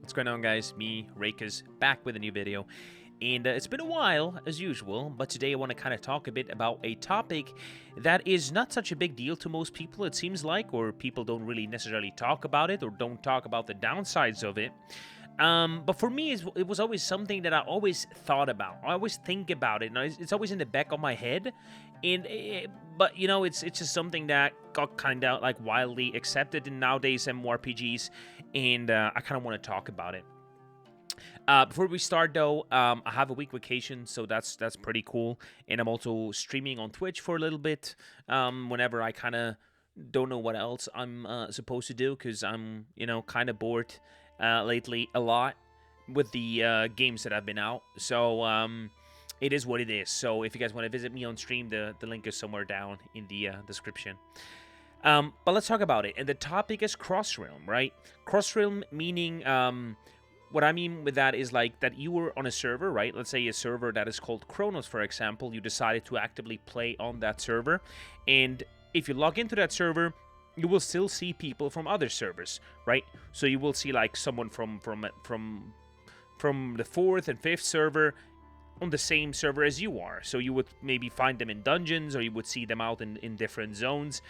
What's going on, guys? Me, Rakus, back with a new video. And it's been a while, as usual, but today I want to kind of talk a bit about a topic that is not such a big deal to most people, it seems like, or people don't really necessarily talk about it, or don't talk about the downsides of it. But for me, it was always something that I always thought about. I always think about it, and it's always in the back of my head. But you know, it's just something that got kind of like widely accepted in nowadays MMORPGs, and I kind of want to talk about it. Before we start, though, I have a week vacation, so that's pretty cool, and I'm also streaming on Twitch for a little bit. Whenever I kind of don't know what else I'm supposed to do, because I'm kind of bored lately a lot with the games that have been out. So it is what it is. So if you guys want to visit me on stream, the link is somewhere down in the description. But let's talk about it. And the topic is Crossrealm, right? Crossrealm meaning, what I mean with that is like that you were on a server, right? Let's say a server that is called Kronos, for example. You decided to actively play on that server. And if you log into that server, you will still see people from other servers, right? So you will see like someone from the 4th and 5th server on the same server as you are. So you would maybe find them in dungeons, or you would see them out in different zones.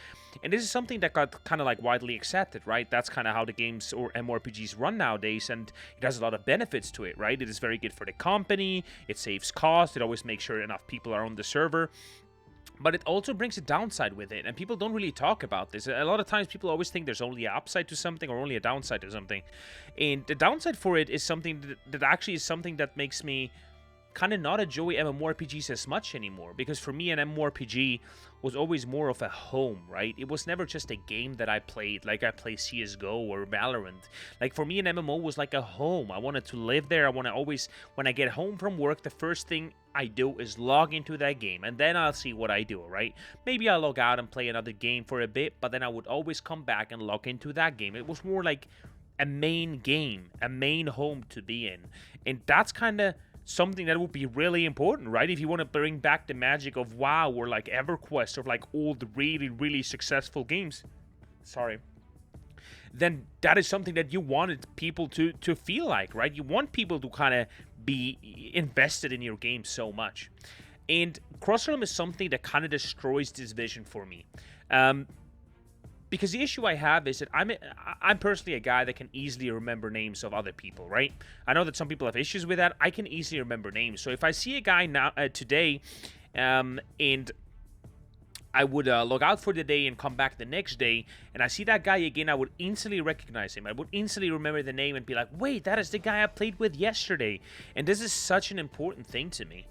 And this is something that got kind of like widely accepted, right? That's kind of how the games or MMORPGs run nowadays, and it has a lot of benefits to it, right? It is very good for the company, it saves cost, it always makes sure enough people are on the server. But it also brings a downside with it, and people don't really talk about this. A lot of times people always think there's only an upside to something or only a downside to something. And the downside for it is something that actually is something that makes me kind of not enjoy MMORPGs as much anymore, because for me an MMORPG was always more of a home, right? It was never just a game that I played like I play CSGO or Valorant. Like for me an MMO was like a home. I wanted to live there. I want to always, when I get home from work, the first thing I do is log into that game, and then I'll see what I do, right? Maybe I'll log out and play another game for a bit, but then I would always come back and log into that game. It was more like a main game, a main home to be in. And that's kind of something that would be really important, right? If you want to bring back the magic of WoW or like EverQuest or like all the really, really successful games, then that is something that you wanted people to feel like, right? You want people to kind of be invested in your game so much. And Crossrealm is something that kind of destroys this vision for me. Because the issue I have is that I'm personally a guy that can easily remember names of other people, right? I know that some people have issues with that. I can easily remember names. So if I see a guy now today, and I would log out for the day and come back the next day, and I see that guy again, I would instantly recognize him. I would instantly remember the name and be like, wait, that is the guy I played with yesterday. And this is such an important thing to me.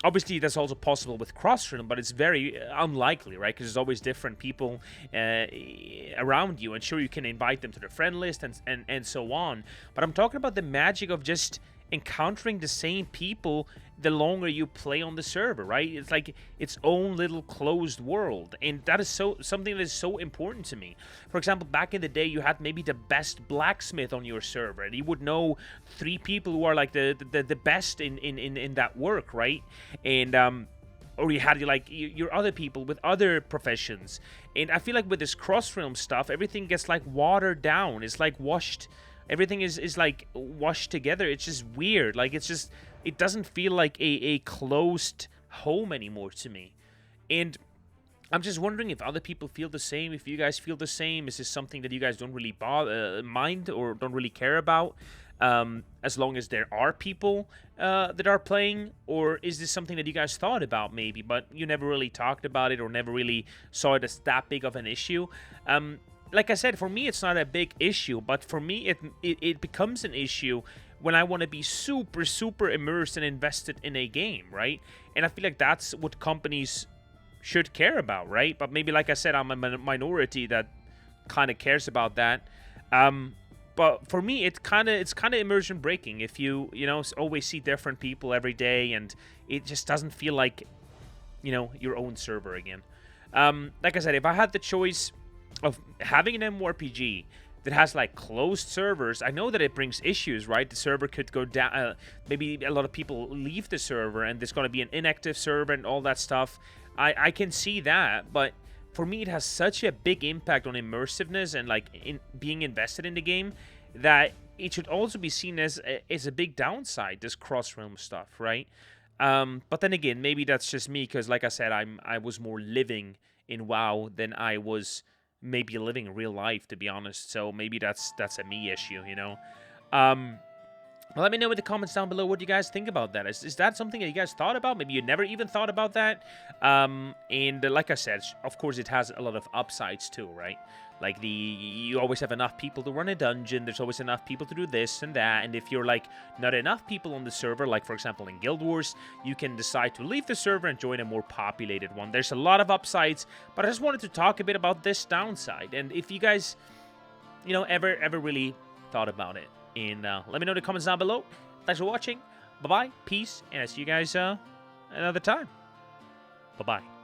Obviously, that's also possible with Crossrealm, but it's very unlikely, right? Because there's always different people around you, and sure, you can invite them to the friend list and so on. But I'm talking about the magic of just encountering the same people the longer you play on the server, right? It's like its own little closed world, and that is something that is so important to me. For example, back in the day, you had maybe the best blacksmith on your server, and you would know 3 people who are like the best in that work, right? And or you had like your other people with other professions. And I feel like with this Crossrealm stuff, everything gets like watered down. It's like washed. Everything is like washed together. It's just weird. Like it doesn't feel like a closed home anymore to me. And I'm just wondering if other people feel the same. If you guys feel the same, is this something that you guys don't really mind or don't really care about? As long as there are people that are playing, or is this something that you guys thought about maybe, but you never really talked about it or never really saw it as that big of an issue? Like I said, for me, it's not a big issue, but for me, it becomes an issue when I want to be super, super immersed and invested in a game, right? And I feel like that's what companies should care about, right? But maybe, like I said, I'm a minority that kind of cares about that. But for me, it's kind of immersion breaking if you always see different people every day, and it just doesn't feel like your own server again. Like I said, if I had the choice of having an MMORPG that has like closed servers, I know that it brings issues, right? The server could go down, maybe a lot of people leave the server, and there's going to be an inactive server and all that stuff. I can see that, but for me, it has such a big impact on immersiveness and like in being invested in the game that it should also be seen as a big downside, this Crossrealm stuff, right? But then again, maybe that's just me because, like I said, I was more living in WoW than I was maybe living real life, to be honest. So maybe that's a me issue, you know. Well, let me know in the comments down below what you guys think about that. Is that something that you guys thought about? Maybe you never even thought about that. And like I said, of course, it has a lot of upsides too, right? Like you always have enough people to run a dungeon. There's always enough people to do this and that. And if you're like not enough people on the server, like for example in Guild Wars, you can decide to leave the server and join a more populated one. There's a lot of upsides, but I just wanted to talk a bit about this downside. And if you guys, you know, ever really thought about it. And let me know in the comments down below. Thanks for watching. Bye-bye. Peace. And I'll see you guys another time. Bye-bye.